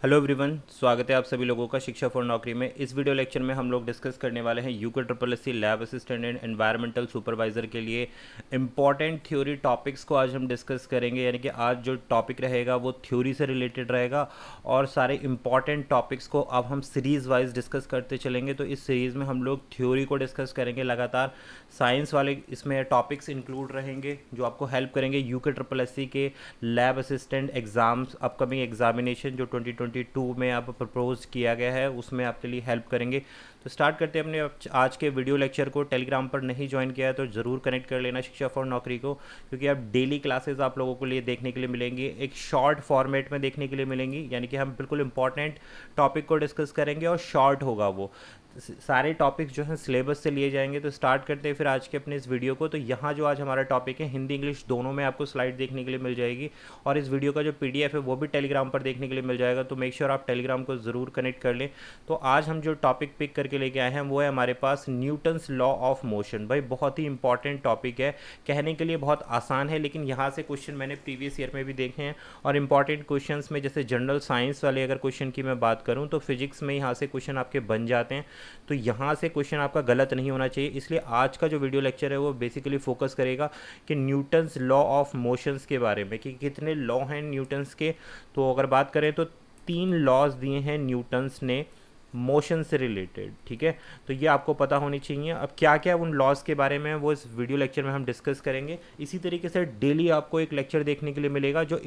Hello everyone, स्वागत है आप सभी लोगों का शिक्षा फॉर नौकरी में। इस वीडियो लेक्चर में हम लोग डिस्कस करने वाले हैं UK triple S C lab assistant and environmental supervisor के लिए इम्पॉर्टेंट थ्योरी टॉपिक्स को आज हम डिस्कस करेंगे। यानी कि आज जो टॉपिक रहेगा वो थ्योरी से रिलेटेड रहेगा और सारे इंपॉर्टेंट टॉपिक्स को अब हम सीरीज़ वाइज डिस्कस करते चलेंगे। तो इस सीरीज़ में हम लोग थ्योरी को डिस्कस करेंगे लगातार। साइंस वाले इसमें टॉपिक्स इंक्लूड रहेंगे जो आपको हेल्प करेंगे यूके ट्रिपल एस सी के lab assistant exams, upcoming examination जो 2022 में आप प्रपोज किया गया है उसमें आपके लिए हेल्प करेंगे। तो स्टार्ट करते हैं अपने आज के वीडियो लेक्चर को। टेलीग्राम पर नहीं ज्वाइन किया है तो ज़रूर कनेक्ट कर लेना शिक्षा फॉर नौकरी को, क्योंकि आप डेली क्लासेस आप लोगों के लिए देखने के लिए मिलेंगी, एक शॉर्ट फॉर्मेट में देखने के लिए मिलेंगी। यानी कि हम बिल्कुल इंपॉर्टेंट टॉपिक को डिस्कस करेंगे और शॉर्ट होगा वो। सारे टॉपिक्स जो हैं सिलेबस से लिए जाएंगे। तो स्टार्ट करते हैं फिर आज के अपने इस वीडियो को। तो यहाँ जो आज हमारा टॉपिक है, हिंदी इंग्लिश दोनों में आपको स्लाइड देखने के लिए मिल जाएगी और इस वीडियो का जो पीडीएफ है वो भी टेलीग्राम पर देखने के लिए मिल जाएगा। तो मेक श्योर आप टेलीग्राम को ज़रूर कनेक्ट कर लें। तो आज हम जो टॉपिक पिक करके लेके आए हैं वो है हमारे पास न्यूटन्स लॉ ऑफ मोशन। भाई बहुत ही इंपॉर्टेंट टॉपिक है, कहने के लिए बहुत आसान है, लेकिन यहाँ से क्वेश्चन मैंने प्रीवियस ईयर में भी देखे हैं और इंपॉर्टेंट क्वेश्चन में जैसे जनरल साइंस वाले अगर क्वेश्चन की मैं बात करूँ तो फिजिक्स में यहाँ से क्वेश्चन आपके बन जाते हैं। तो यहाँ से क्वेश्चन आपका गलत नहीं होना चाहिए, इसलिए आज का जो वीडियो लेक्चर है वो बेसिकली फोकस करेगा कि न्यूटन्स लॉ ऑफ मोशंस के बारे में, कि कितने लॉ हैं न्यूटन्स के। तो अगर बात करें तो 3 लॉज दिए हैं न्यूटन्स ने मोशन से रिलेटेड, ठीक है। तो ये आपको पता होनी चाहिए। अब क्या क्या उन लॉज के बारे में वो इस वीडियो लेक्चर में हम डिस्कस करेंगे। इसी तरीके से डेली आपको एक लेक्चर देखने के लिए मिलेगा जो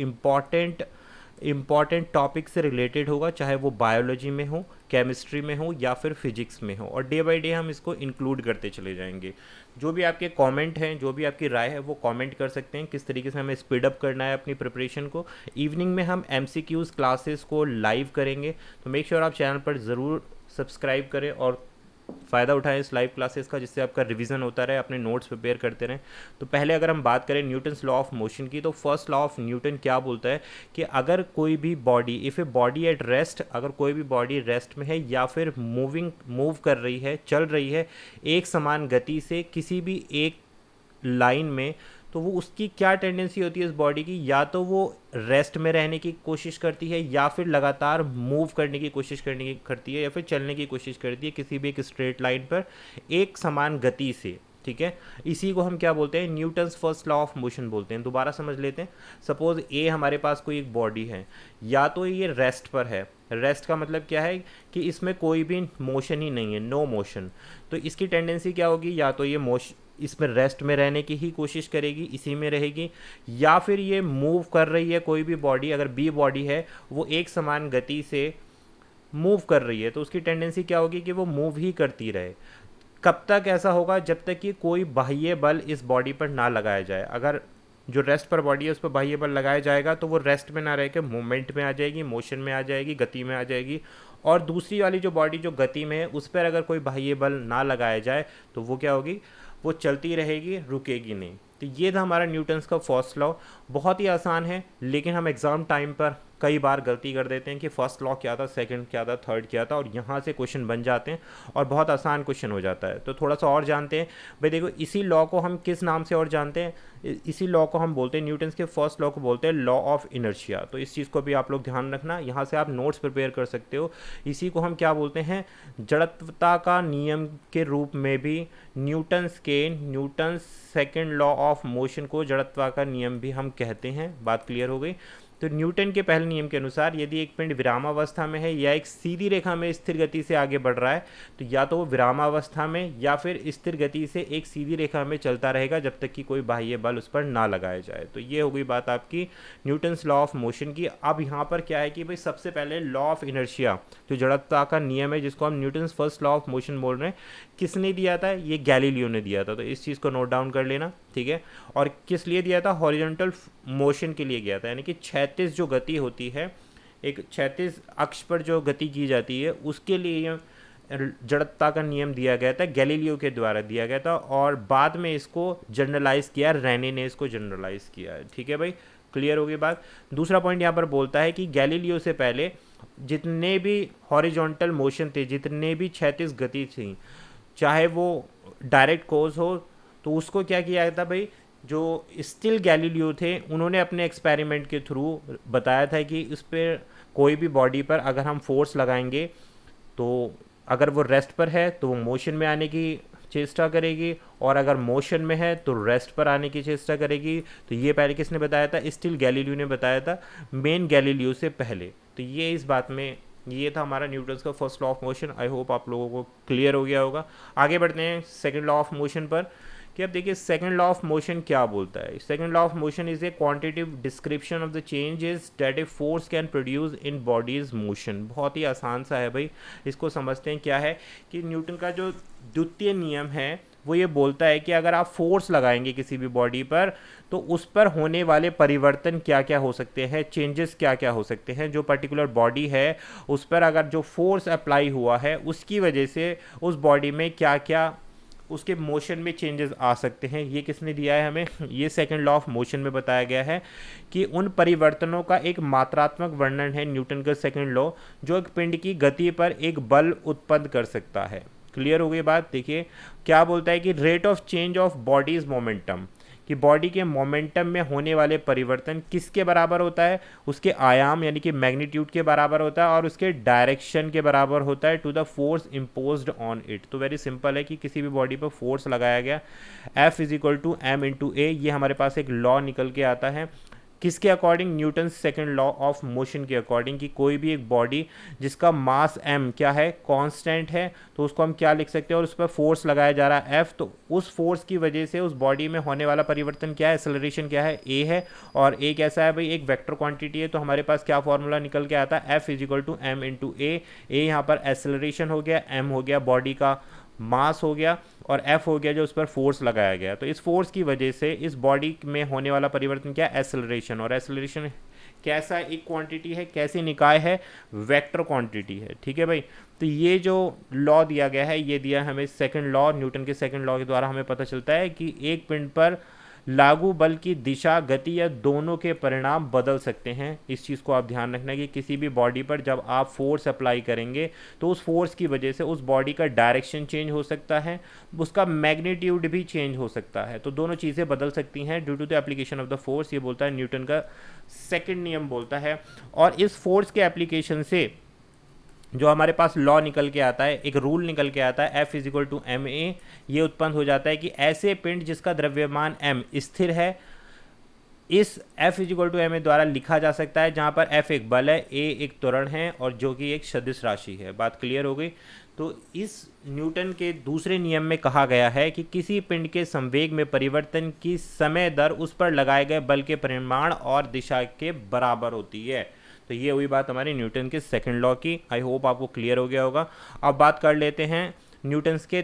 इम्पॉर्टेंट टॉपिक से रिलेटेड होगा, चाहे वो बायोलॉजी में हो, केमिस्ट्री में हो या फिर फिजिक्स में हो, और डे बाय डे हम इसको इंक्लूड करते चले जाएंगे। जो भी आपके कमेंट हैं, जो भी आपकी राय है वो कमेंट कर सकते हैं किस तरीके से हमें स्पीड अप करना है अपनी प्रिपरेशन को। इवनिंग में हम एमसीक्यूज़ क्लासेस को लाइव करेंगे, तो मेक श्योर आप चैनल पर ज़रूर सब्सक्राइब करें और फ़ायदा उठाएं इस लाइव क्लासेस का, जिससे आपका रिवीजन होता रहे, अपने नोट्स प्रिपेयर करते रहें। तो पहले अगर हम बात करें न्यूटन्स लॉ ऑफ मोशन की, तो फर्स्ट लॉ ऑफ न्यूटन क्या बोलता है कि अगर कोई भी body, if a body at rest, अगर कोई भी बॉडी रेस्ट में है या फिर मूव कर रही है, चल रही है एक समान गति से किसी भी एक लाइन में, तो वो उसकी क्या टेंडेंसी होती है इस बॉडी की, या तो वो रेस्ट में रहने की कोशिश करती है या फिर लगातार मूव करने की कोशिश करती है या फिर चलने की कोशिश करती है किसी भी एक स्ट्रेट लाइन पर एक समान गति से, ठीक है। इसी को हम क्या बोलते हैं, Newton's first law of motion बोलते हैं। दोबारा समझ लेते हैं। सपोज ए हमारे पास कोई एक बॉडी है, या तो ये रेस्ट पर है। रेस्ट का मतलब क्या है कि इसमें कोई भी मोशन ही नहीं है, नो मोशन। तो इसकी टेंडेंसी क्या होगी, या तो ये मोशन इसमें रेस्ट में रहने की ही कोशिश करेगी, इसी में रहेगी, या फिर ये मूव कर रही है। कोई भी बॉडी, अगर बी बॉडी है, वो एक समान गति से मूव कर रही है, तो उसकी टेंडेंसी क्या होगी कि वो मूव ही करती रहे। कब तक ऐसा होगा, जब तक कि कोई बाह्य बल इस बॉडी पर ना लगाया जाए। अगर जो रेस्ट पर बॉडी है उस पर बाह्य बल लगाया जाएगा तो वो रेस्ट में ना रह के मूवमेंट में आ जाएगी, मोशन में आ जाएगी, गति में आ जाएगी। और दूसरी वाली जो बॉडी जो गति में है उस पर अगर कोई बाह्य बल ना लगाया जाए तो वो क्या होगी, वो चलती रहेगी, रुकेगी नहीं। तो ये था हमारा न्यूटन्स का फर्स्ट लॉ। बहुत ही आसान है, लेकिन हम एग्ज़ाम टाइम पर कई बार गलती कर देते हैं कि फर्स्ट लॉ क्या था, सेकंड क्या था, थर्ड क्या था, और यहाँ से क्वेश्चन बन जाते हैं और बहुत आसान क्वेश्चन हो जाता है। तो थोड़ा सा और जानते हैं। भाई देखो, इसी लॉ को हम किस नाम से और जानते हैं, इसी लॉ को हम बोलते हैं, न्यूटन्स के फर्स्ट लॉ को बोलते हैं लॉ ऑफ इनर्शिया। तो इस चीज़ को भी आप लोग ध्यान रखना, यहाँ से आप नोट्स प्रिपेयर कर सकते हो। इसी को हम क्या बोलते हैं, जड़त्वता का नियम के रूप में भी Newton's second law of motion को जड़त्वा का नियम भी हम कहते हैं। बात क्लियर हो गई। तो न्यूटन के पहले नियम के अनुसार यदि एक पिंड विरामावस्था में है या एक सीधी रेखा में स्थिर गति से आगे बढ़ रहा है, तो या तो वो विरामावस्था में या फिर स्थिर गति से एक सीधी रेखा में चलता रहेगा जब तक कि कोई बाह्य बल उस पर ना लगाया जाए। तो ये हो गई बात आपकी न्यूटन्स लॉ ऑफ मोशन की। अब यहाँ पर क्या है कि भाई सबसे पहले लॉ ऑफ इनर्शिया, जो जड़त्वता का नियम है जिसको हम Newton's first law of motion बोल रहे हैं, किसने दिया था, ये गैलीलियो ने दिया था। तो इस चीज़ को नोट डाउन कर लेना, ठीक है। और किस लिए दिया था, हॉरिजॉन्टल मोशन के लिए गया था। यानी कि क्षैतिज जो गति होती है, एक क्षैतिज अक्ष पर जो गति की जाती है, उसके लिए जड़त्वता का नियम दिया गया था, गैलीलियो के द्वारा दिया गया था। और बाद में इसको जनरलाइज किया, रेने ने इसको जनरलाइज किया है, ठीक है भाई। क्लियर हो गई बात। दूसरा पॉइंट यहाँ पर बोलता है कि गैलीलियो से पहले जितने भी हॉरिजॉन्टल मोशन थे, जितने भी क्षैतिज गति थी, चाहे वो डायरेक्ट कोज हो, तो उसको क्या किया गया था भाई, जो स्टिल गैलीलियो थे उन्होंने अपने एक्सपेरिमेंट के थ्रू बताया था कि इस पर कोई भी बॉडी पर अगर हम फोर्स लगाएंगे तो अगर वो रेस्ट पर है तो वो मोशन में आने की चेष्टा करेगी, और अगर मोशन में है तो रेस्ट पर आने की चेष्टा करेगी। तो ये पहले किसने बताया था? स्टिल गैलीलियो ने बताया था, मेन गैलीलियो से पहले। तो ये इस बात में ये था हमारा न्यूटन्स का first law of motion. I hope आप लोगों को क्लियर हो गया होगा। आगे बढ़ते हैं सेकंड लॉ ऑफ मोशन पर, कि अब देखिए सेकंड लॉ ऑफ मोशन क्या बोलता है। Second law of motion is a quantitative description of the changes that a force can produce in bodies motion. बहुत ही आसान सा है भाई, इसको समझते हैं। क्या है कि न्यूटन का जो द्वितीय नियम है वो ये बोलता है कि अगर आप फोर्स लगाएंगे किसी भी बॉडी पर तो उस पर होने वाले परिवर्तन क्या क्या हो सकते हैं, चेंजेस क्या क्या हो सकते हैं। जो पर्टिकुलर बॉडी है उस पर अगर जो फोर्स अप्लाई हुआ है उसकी वजह से उस बॉडी में क्या क्या उसके मोशन में चेंजेस आ सकते हैं। ये किसने दिया है हमें? ये सेकंड लॉ ऑफ मोशन में बताया गया है कि उन परिवर्तनों का एक मात्रात्मक वर्णन है न्यूटन का सेकंड लॉ, जो एक पिंड की गति पर एक बल उत्पन्न कर सकता है। क्लियर हो गई बात? देखिए क्या बोलता है कि rate of change of bodies momentum, कि बॉडी के मोमेंटम में होने वाले परिवर्तन किसके बराबर होता है? उसके आयाम यानी कि मैग्नीट्यूड के बराबर होता है, और उसके डायरेक्शन के बराबर होता है to the force imposed on it. तो वेरी सिंपल है कि किसी भी बॉडी पर फोर्स लगाया गया, F is equal to m into a, ये हमारे पास एक लॉ निकल के आता है। किसके according? Newton second law of motion के अकॉर्डिंग, कि कोई भी एक बॉडी जिसका मास m क्या है? कांस्टेंट है, तो उसको हम क्या लिख सकते हैं? और उस पर फोर्स लगाया जा रहा है F, तो उस फोर्स की वजह से उस बॉडी में होने वाला परिवर्तन क्या है? एक्सेलरेशन क्या है? a है। और a कैसा है भाई? एक वेक्टर क्वांटिटी है, तो हमारे पास क्या फॉर्मूला निकल के आता है? F is equal to m into a. यहाँ पर एक्सेलरेशन हो गया, m हो गया बॉडी का मास हो गया, और F हो गया जो उस पर फोर्स लगाया गया। तो इस फोर्स की वजह से इस बॉडी में होने वाला परिवर्तन क्या है? एक्सेलरेशन। और एक्सेलरेशन कैसा एक क्वांटिटी है? कैसी निकाय है? वेक्टर क्वांटिटी है। ठीक है भाई, तो ये जो लॉ दिया गया है ये दिया हमें सेकंड लॉ, न्यूटन के सेकंड लॉ के द्वारा हमें पता चलता है कि एक पिंड पर लागू बल की दिशा, गति या दोनों के परिणाम बदल सकते हैं। इस चीज़ को आप ध्यान रखना कि किसी भी बॉडी पर जब आप फोर्स अप्लाई करेंगे तो उस फोर्स की वजह से उस बॉडी का डायरेक्शन चेंज हो सकता है, उसका मैग्नीट्यूड भी चेंज हो सकता है। तो दोनों चीज़ें बदल सकती हैं due to the application of the force. ये बोलता है न्यूटन का सेकेंड नियम बोलता है। और इस फोर्स के एप्लीकेशन से जो हमारे पास लॉ निकल के आता है, एक रूल निकल के आता है, F is equal to m a, ये उत्पन्न हो जाता है कि ऐसे पिंड जिसका द्रव्यमान m स्थिर है, इस F is equal to m a द्वारा लिखा जा सकता है, जहाँ पर F एक बल है, A एक त्वरण है, और जो कि एक सदिश राशि है। बात क्लियर हो गई? तो इस न्यूटन के दूसरे नियम में कहा गया है कि किसी पिंड के संवेग में परिवर्तन की समय दर उस पर लगाए गए बल के परिमाण और दिशा के बराबर होती है। तो ये हुई बात हमारी न्यूटन के सेकंड लॉ की। आई होप आपको क्लियर हो गया होगा। अब बात कर लेते हैं न्यूटन्स के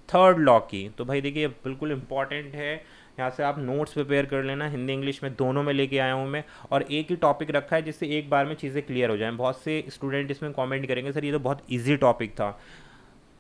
थर्ड लॉ की। तो भाई देखिए बिल्कुल इंपॉर्टेंट है, यहाँ से आप नोट्स प्रिपेयर कर लेना, हिंदी इंग्लिश में दोनों में लेके आया हूँ मैं, और एक ही टॉपिक रखा है जिससे एक बार में चीज़ें क्लियर हो जाएं। बहुत से स्टूडेंट इसमें कमेंट करेंगे सर ये तो बहुत इजी टॉपिक था।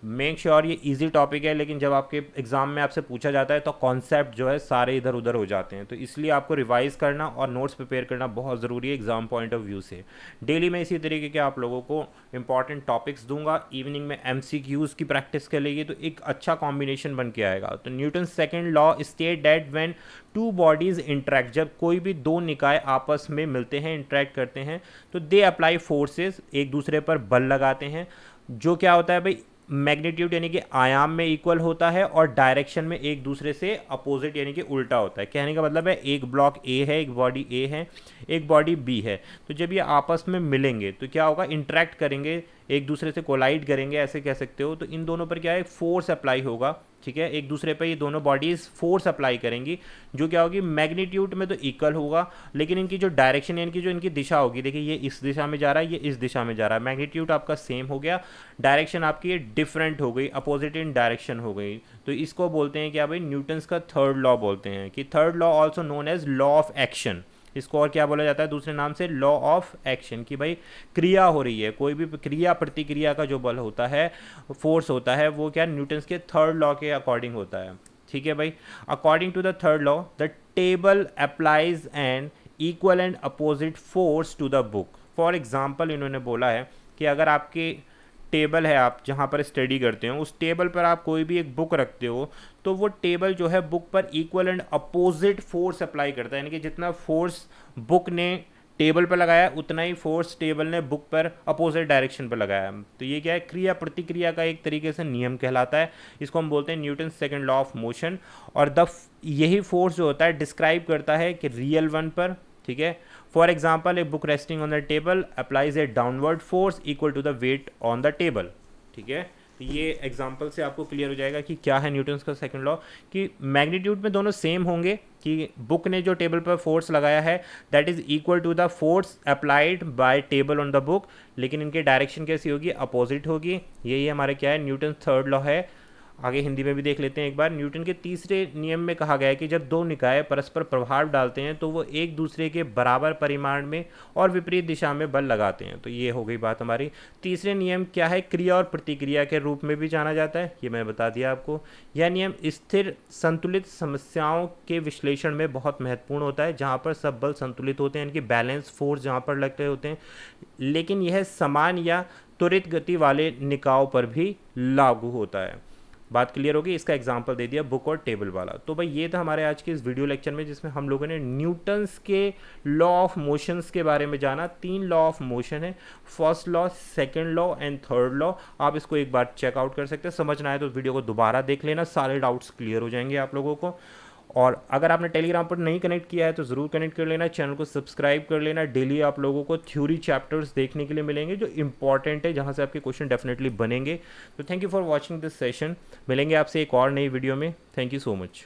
मेक श्योर ये इजी टॉपिक है, लेकिन जब आपके एग्जाम में आपसे पूछा जाता है तो कॉन्सेप्ट जो है सारे इधर उधर हो जाते हैं। तो इसलिए आपको रिवाइज करना और नोट्स प्रिपेयर करना बहुत ज़रूरी है एग्जाम पॉइंट ऑफ व्यू से। डेली मैं इसी तरीके के आप लोगों को इंपॉर्टेंट टॉपिक्स दूंगा, इवनिंग में MCQs की प्रैक्टिस करेगी, तो एक अच्छा कॉम्बिनेशन बन के आएगा। तो Newton second law state that when two bodies interact, जब कोई भी दो निकाय आपस में मिलते हैं, इंटरेक्ट करते हैं, तो दे अप्लाई फोर्सेस, एक दूसरे पर बल लगाते हैं, जो क्या होता है भाई मैग्नीट्यूड यानी कि आयाम में इक्वल होता है, और डायरेक्शन में एक दूसरे से अपोजिट यानी कि उल्टा होता है। कहने का मतलब है एक ब्लॉक A है, एक बॉडी A है, एक बॉडी B है, तो जब ये आपस में मिलेंगे तो क्या होगा? इंटरेक्ट करेंगे, एक दूसरे से कोलाइड करेंगे, ऐसे कह सकते हो। तो इन दोनों पर क्या है? फोर्स अप्लाई होगा। ठीक है, एक दूसरे पर ये दोनों बॉडीज फोर्स अप्लाई करेंगी, जो क्या होगी? मैग्नीट्यूड में तो इक्वल होगा, लेकिन इनकी जो डायरेक्शन यानी कि जो इनकी दिशा होगी, देखिए ये इस दिशा में जा रहा है, ये इस दिशा में जा रहा है, मैग्नीट्यूड आपका सेम हो गया, डायरेक्शन आपकी ये डिफरेंट हो गई, अपोजिट इन डायरेक्शन हो गई। तो इसको बोलते हैं क्या भाई? न्यूटन्स का थर्ड लॉ बोलते हैं, कि third law also known as law of action. इसको और क्या बोला जाता है दूसरे नाम से? Law of action. कि भाई क्रिया हो रही है, कोई भी क्रिया प्रतिक्रिया का जो बल होता है, फोर्स होता है, वो क्या न्यूटन्स के थर्ड लॉ के अकॉर्डिंग होता है। ठीक है भाई, according to the third law the table applies an equal and opposite force to the book. For example इन्होंने बोला है कि अगर आपके टेबल है, आप जहाँ पर स्टडी करते हो, उस टेबल पर आप कोई भी एक बुक रखते हो, तो वो टेबल जो है बुक पर equal and opposite force apply करता है, यानी कि जितना फोर्स बुक ने टेबल पर लगाया उतना ही फोर्स टेबल ने बुक पर अपोजिट डायरेक्शन पर लगाया। तो ये क्या है, क्रिया प्रतिक्रिया का एक तरीके से नियम कहलाता है। इसको हम बोलते हैं Newton second law of motion. और यही फोर्स जो होता है डिस्क्राइब करता है कि रियल वन पर, ठीक है। For example, a book resting on the table applies a downward force equal to the weight on the table, ठीक है। तो ये एग्जाम्पल से आपको क्लियर हो जाएगा कि क्या है न्यूटन्स का सेकंड लॉ, कि मैग्नीट्यूड में दोनों सेम होंगे, कि बुक ने जो टेबल पर फोर्स लगाया है that is equal to the force applied by table on the book, लेकिन इनकी डायरेक्शन कैसी होगी, अपोजिट होगी। यही हमारे क्या है, न्यूटन थर्ड लॉ है। आगे हिंदी में भी देख लेते हैं एक बार। न्यूटन के तीसरे नियम में कहा गया है कि जब दो निकाय परस्पर प्रभाव डालते हैं तो वो एक दूसरे के बराबर परिमाण में और विपरीत दिशा में बल लगाते हैं। तो ये हो गई बात हमारी। तीसरे नियम क्या है, क्रिया और प्रतिक्रिया के रूप में भी जाना जाता है, ये मैं बता दिया आपको। यह नियम स्थिर संतुलित समस्याओं के विश्लेषण में बहुत महत्वपूर्ण होता है, जहाँ पर सब बल संतुलित होते हैं, इनकी बैलेंस फोर्स जहाँ पर लगते होते हैं। लेकिन यह समान या त्वरित गति वाले निकायों पर भी लागू होता है। बात क्लियर होगी। इसका एग्जांपल दे दिया बुक और टेबल वाला। तो भाई ये था हमारे आज के इस वीडियो लेक्चर में, जिसमें हम लोगों ने न्यूटन्स के लॉ ऑफ मोशंस के बारे में जाना। 3 लॉ ऑफ मोशन है, first law, second law and third law. आप इसको एक बार चेकआउट कर सकते हैं। समझ ना आए तो वीडियो को दोबारा देख लेना, सारे डाउट्स क्लियर हो जाएंगे आप लोगों को। और अगर आपने टेलीग्राम पर नहीं कनेक्ट किया है तो ज़रूर कनेक्ट कर लेना, चैनल को सब्सक्राइब कर लेना। डेली आप लोगों को थ्योरी चैप्टर्स देखने के लिए मिलेंगे जो इंपॉर्टेंट है, जहां से आपके क्वेश्चन डेफिनेटली बनेंगे। तो thank you for watching this session. मिलेंगे आपसे एक और नई वीडियो में। Thank you so much.